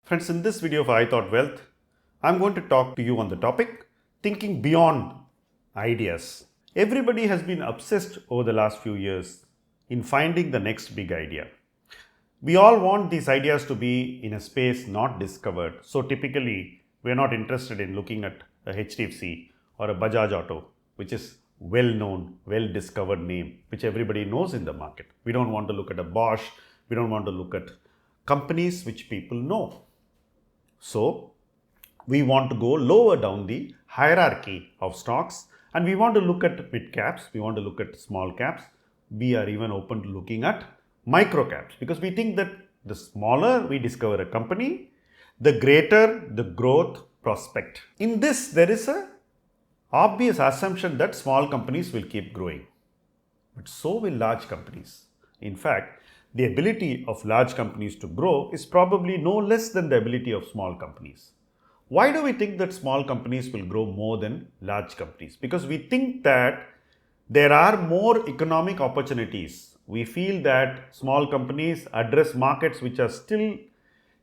Friends, in this video of I Thought Wealth, I'm going to talk to you on the topic thinking beyond ideas. Everybody has been obsessed over the last few years in finding the next big idea. We all want these ideas to be in a space not discovered. So typically, we're not interested in looking at a HDFC or a Bajaj Auto, which is well-known, well-discovered name, which everybody knows in the market. We don't want to look at a Bosch. We don't want to look at companies which people know. So, we want to go lower down the hierarchy of stocks and we want to look at mid caps, we want to look at small caps. We are even open to looking at micro caps because we think that the smaller we discover a company, the greater the growth prospect. In this, there is an obvious assumption that small companies will keep growing, but so will large companies. In fact, the ability of large companies to grow is probably no less than the ability of small companies. Why do we think that small companies will grow more than large companies? Because we think that there are more economic opportunities. We feel that small companies address markets which are still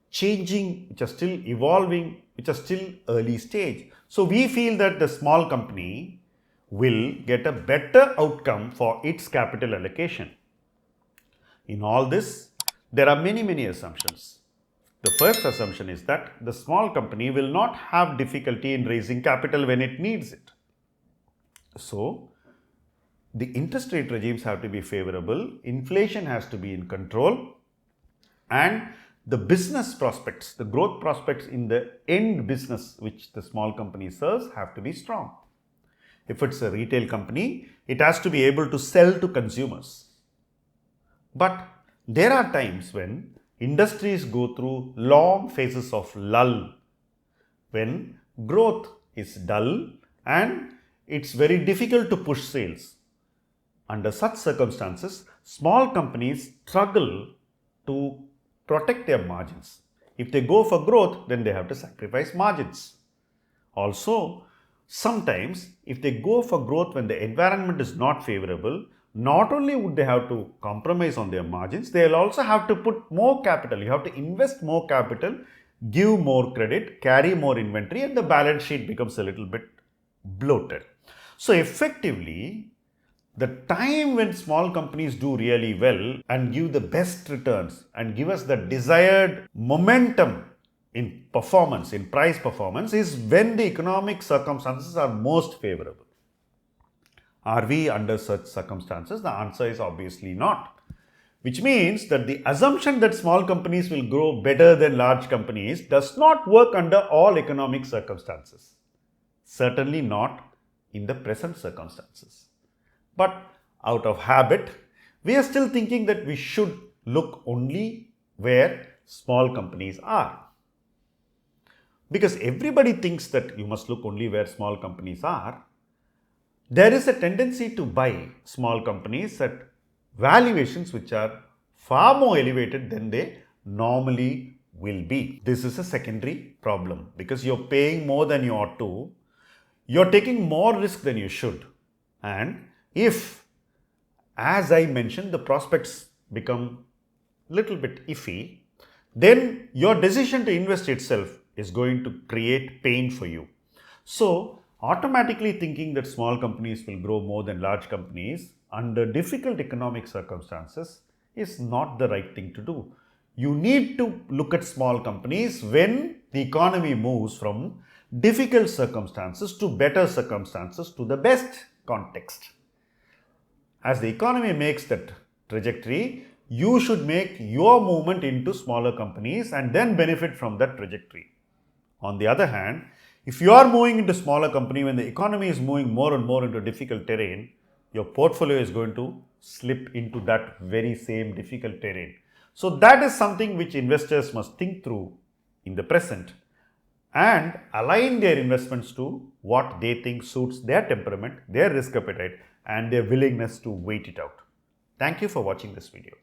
changing, which are still evolving, which are still early stage. So we feel that the small company will get a better outcome for its capital allocation. In all this, there are many assumptions. The first assumption is that the small company will not have difficulty in raising capital when it needs it. So, the interest rate regimes have to be favorable, inflation has to be in control, and the business prospects, the growth prospects in the end business which the small company serves have to be strong. If it's a retail company, it has to be able to sell to consumers. But there are times when industries go through long phases of lull, when growth is dull and it's very difficult to push sales. Under such circumstances, small companies struggle to protect their margins. If they go for growth, then they have to sacrifice margins. Also, sometimes if they go for growth when the environment is not favorable, not only would they have to compromise on their margins, they will also have to put more capital. You have to invest more capital, give more credit, carry more inventory, and the balance sheet becomes a little bit bloated. So effectively, the time when small companies do really well and give the best returns and give us the desired momentum in performance, in price performance, is when the economic circumstances are most favorable. Are we under such circumstances? The answer is obviously not. Which means that the assumption that small companies will grow better than large companies does not work under all economic circumstances. Certainly not in the present circumstances. But out of habit, we are still thinking that we should look only where small companies are. Because everybody thinks that you must look only where small companies are. There is a tendency to buy small companies at valuations which are far more elevated than they normally will be. This is a secondary problem because you're paying more than you ought to. You're taking more risk than you should. And if, as I mentioned, the prospects become a little bit iffy, then your decision to invest itself is going to create pain for you. So, automatically thinking that small companies will grow more than large companies under difficult economic circumstances is not the right thing to do. You need to look at small companies when the economy moves from difficult circumstances to better circumstances to the best context. As the economy makes that trajectory, you should make your movement into smaller companies and then benefit from that trajectory. On the other hand, if you are moving into smaller company when the economy is moving more and more into difficult terrain, your portfolio is going to slip into that very same difficult terrain. So that is something which investors must think through in the present and align their investments to what they think suits their temperament, their risk appetite, and their willingness to wait it out. Thank you for watching this video.